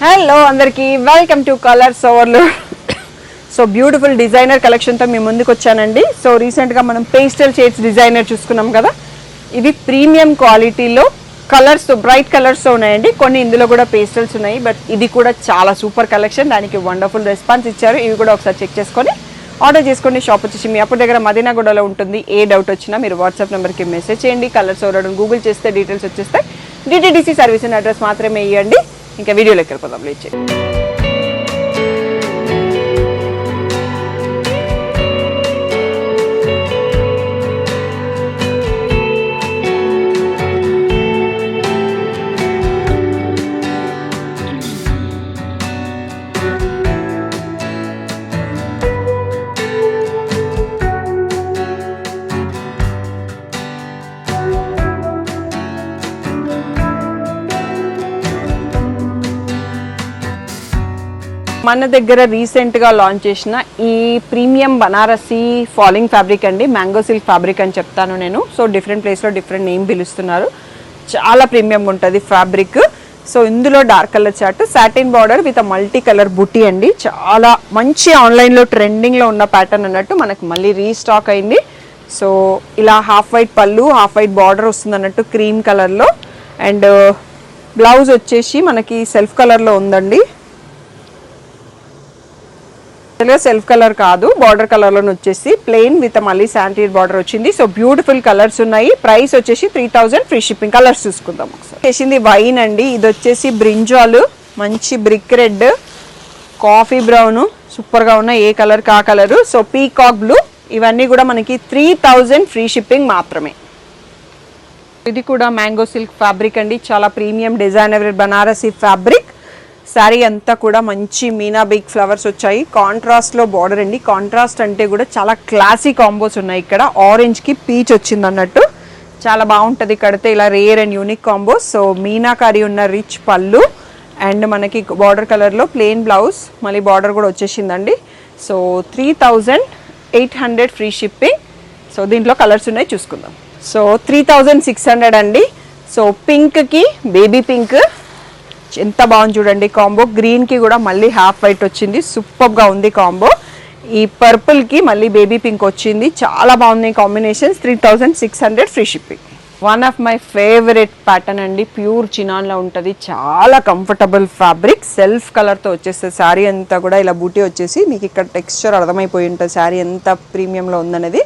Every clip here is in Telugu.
హలో అందరికీ welcome to Colours Overload. So beautiful designer కలెక్షన్తో మీ ముందుకు వచ్చానండి. సో రీసెంట్గా మనం పేస్టల్ షేడ్స్ డిజైనర్ చూసుకున్నాం కదా. ఇవి ప్రీమియం క్వాలిటీలో కలర్స్, బ్రైట్ కలర్స్తో ఉన్నాయండి. కొన్ని ఇందులో కూడా పేస్టల్స్ ఉన్నాయి, బట్ ఇది కూడా చాలా సూపర్ కలెక్షన్. దానికి వండర్ఫుల్ రెస్పాన్స్ ఇచ్చారు. ఇవి కూడా ఒకసారి చెక్ చేసుకొని ఆర్డర్ చేసుకోండి. షాప్ వచ్చేసి మీ అప్పుడు దగ్గర మదీనాగూడలో ఉంటుంది. ఏ డౌట్ వచ్చినా మీరు వాట్సాప్ నెంబర్కి మెసేజ్ చేయండి. కలర్స్ ఓవర్లోడ్ గూగుల్ చేస్తే డీటెయిల్స్ వచ్చేస్తాయి. డిటీడీసీ సర్వీస్ అండ్ అడ్రస్ మాత్రమే ఇవ్వండి. ఇంకా వీడియోలోకి వెళ్ళిపోదాం. లేట్ చేయండి. మన దగ్గర రీసెంట్గా లాంచ్ చేసిన ఈ ప్రీమియం బనారసీ ఫాలింగ్ ఫ్యాబ్రిక్ అండి, మ్యాంగో సిల్క్ ఫ్యాబ్రిక్ అని చెప్తాను నేను. సో డిఫరెంట్ ప్లేస్లో డిఫరెంట్ నేమ్ పిలుస్తున్నారు. చాలా ప్రీమియంగా ఉంటుంది ఫ్యాబ్రిక్. సో ఇందులో dark colour chart, satin border with multi colour బుట్టి అండి. చాలా మంచి ఆన్లైన్లో ట్రెండింగ్లో ఉన్న ప్యాటర్న్ అన్నట్టు మనకు మళ్ళీ రీస్టాక్ అయింది. సో ఇలా హాఫ్ వైట్ పళ్ళు, హాఫ్ వైట్ బార్డర్ వస్తుంది అన్నట్టు క్రీమ్ కలర్లో. అండ్ బ్లౌజ్ వచ్చేసి మనకి సెల్ఫ్ కలర్లో ఉందండి. సెల్ఫ్ కలర్ కాదు, బార్డర్ కలర్లో వచ్చేసి ప్లెయిన్ విత్ మళ్ళీ శాంటిడ్ బార్డర్ వచ్చింది. సో బ్యూటిఫుల్ కలర్స్ ఉన్నాయి. ప్రైస్ వచ్చేసి 3000 ఫ్రీ షిప్పింగ్. కలర్స్ చూసుకుందాం ఒకసారి. చేసింది వైన్ అండి. ఇది వచ్చేసి బ్రింజాల్, మంచి బ్రిక్ రెడ్, కాఫీ బ్రౌన్, సూపర్గా ఉన్నాయి. ఏ కలర్ కా కలరు. సో పీకాక్ బ్లూ, ఇవన్నీ కూడా మనకి 3000 ఫ్రీ షిప్పింగ్ మాత్రమే. ఇది కూడా మ్యాంగో సిల్క్ ఫ్యాబ్రిక్ అండి. చాలా premium designer Banarasi fabric. Sari అంతా కూడా మంచి మీనా బిగ్ ఫ్లవర్స్ వచ్చాయి. కాంట్రాస్ట్లో బార్డర్ అండి. కాంట్రాస్ట్ అంటే కూడా చాలా క్లాసీ కాంబోస్ ఉన్నాయి. ఇక్కడ ఆరెంజ్కి పీచ్ వచ్చింది అన్నట్టు చాలా బాగుంటుంది కడితే. ఇలా rare and unique combos. So meenakari ఉన్న రిచ్ పళ్ళు అండ్ మనకి బార్డర్ కలర్లో ప్లెయిన్ బ్లౌజ్, మళ్ళీ బార్డర్ కూడా వచ్చేసిందండి. So 3800 free shipping. సో దీంట్లో కలర్స్ ఉన్నాయి, చూసుకుందాం. సో 3600 అండి. సో పింక్కి బేబీ పింక్ ఎంత బాగుంది చూడండి కాంబో. గ్రీన్కి కూడా మళ్ళీ హాఫ్ వైట్ వచ్చింది, సూపర్గా ఉంది కాంబో. ఈ పర్పుల్కి మళ్ళీ బేబీ పింక్ వచ్చింది, చాలా బాగుంది combinations. 3600 free shipping. One of my favourite pattern అండి. ప్యూర్ చినాన్లో ఉంటుంది. చాలా కంఫర్టబుల్ ఫ్యాబ్రిక్. సెల్ఫ్ కలర్తో వచ్చేస్తుంది. శారీ అంతా కూడా ఇలా బూటీ వచ్చేసి మీకు ఇక్కడ టెక్స్చర్ అర్థమైపోయి ఉంటుంది శారీ ఎంత ప్రీమియంలో ఉందనేది.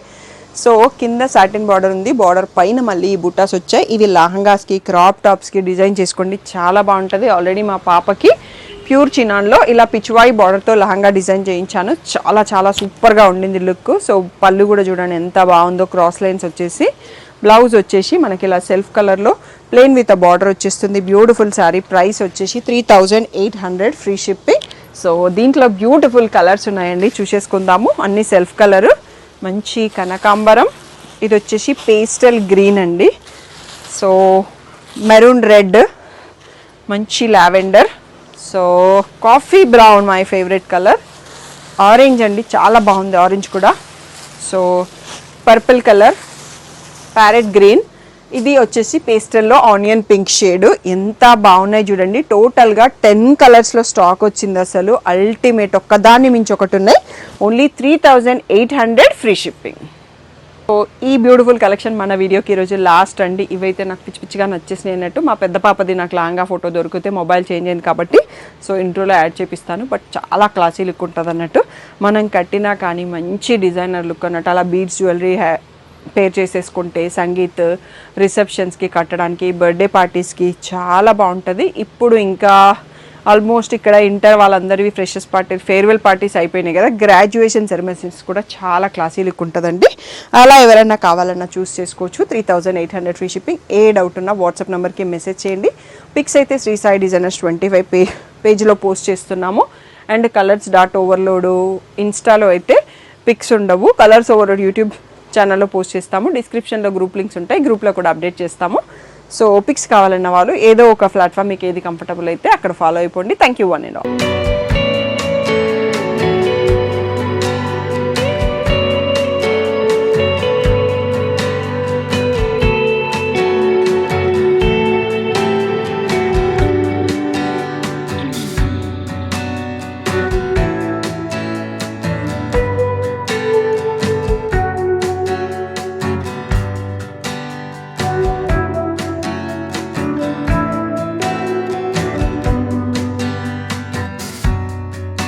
సో కింద సాటిన్ బార్డర్ ఉంది, బార్డర్ పైన మళ్ళీ ఈ బుటాస్ వచ్చాయి. ఇవి లహంగాస్కి, క్రాప్ టాప్స్కి డిజైన్ చేసుకోండి, చాలా బాగుంటుంది. ఆల్రెడీ మా పాపకి ప్యూర్ చినాన్లో ఇలా పిచ్వాయి బార్డర్తో లహంగా డిజైన్ చేయించాను. చాలా చాలా సూపర్గా ఉండింది లుక్. సో పళ్ళు కూడా చూడండి ఎంత బాగుందో, క్రాస్ లైన్స్ వచ్చేసి. బ్లౌజ్ వచ్చేసి మనకి ఇలా సెల్ఫ్ కలర్లో ప్లెయిన్ విత్ బార్డర్ వచ్చేస్తుంది. బ్యూటిఫుల్ శారీ. ప్రైస్ వచ్చేసి 3800 ఫ్రీ షిప్పింగ్. సో దీంట్లో బ్యూటిఫుల్ కలర్స్ ఉన్నాయండి, చూసేసుకుందాము. అన్ని సెల్ఫ్ కలరు. మంచి కనకాంబరం, ఇది వచ్చేసి పేస్టల్ గ్రీన్ అండి. సో మెరూన్ రెడ్, మంచి lavender, so coffee brown my favourite colour. Orange అండి, చాలా బాగుంది ఆరెంజ్ కూడా. So purple colour, parrot green, ఇది వచ్చేసి పేస్టల్లో ఆనియన్ పింక్ షేడ్. ఎంత బాగున్నాయి చూడండి. టోటల్గా 10 కలర్స్లో స్టాక్ వచ్చింది. అసలు అల్టిమేట్, ఒక్కదాన్ని మించి ఒకటి ఉన్నాయి. Only 3800 free shipping. సో ఈ బ్యూటిఫుల్ కలెక్షన్ మన వీడియోకి ఈరోజు లాస్ట్ అండి. ఇవైతే నాకు పిచ్చి పిచ్చిగా నచ్చేసినాయి అన్నట్టు. మా పెద్ద పాపది నాకు లాంగా ఫోటో దొరికితే మొబైల్ చేంజ్ అయింది కాబట్టి సో ఇంట్రోలో యాడ్ చేపిస్తాను. బట్ చాలా క్లాసీ లుక్ ఉంటుంది అన్నట్టు. మనం కట్టినా కానీ మంచి డిజైనర్ లుక్ అన్నట్టు. అలా బీడ్స్ జ్యువెలరీ పేర్ చేసేసుకుంటే సంగీత్ రిసెప్షన్స్కి కట్టడానికి, బర్త్డే పార్టీస్కి చాలా బాగుంటుంది. ఇప్పుడు ఇంకా ఆల్మోస్ట్ ఇక్కడ ఇంటర్ వాళ్ళందరివి ఫ్రెషర్స్ పార్టీ, ఫేర్వెల్ పార్టీస్ అయిపోయినాయి కదా. గ్రాడ్యుయేషన్ సెరమనీస్ కూడా చాలా క్లాసీ లుక్ ఉంటుందండి. అలా ఎవరైనా కావాలన్నా చూస్ చేసుకోవచ్చు. 3800 ఫ్రీ షిప్పింగ్. ఏ డౌట్ ఉన్నా వాట్సాప్ నెంబర్కి మెసేజ్ చేయండి. పిక్స్ అయితే శ్రీ సాయి డిజైనర్స్ 25 పేజ్లో పోస్ట్ చేస్తున్నాము. అండ్ కలర్స్ డాట్ ఓవర్లోడ్ ఇన్స్టాలో అయితే పిక్స్ ఉండవు. కలర్స్ ఓవర్లోడ్ యూట్యూబ్ ఛానల్లో పోస్ట్ చేస్తాము. డిస్క్రిప్షన్లో గ్రూప్ లింక్స్ ఉంటాయి, గ్రూప్లో కూడా అప్డేట్ చేస్తాము. సో పిక్స్ కావాలన్న వాళ్ళు ఏదో ఒక ప్లాట్ఫామ్ మీకు ఏది కంఫర్టబుల్ అయితే అక్కడ ఫాలో అయిపోండి. Thank you one and all.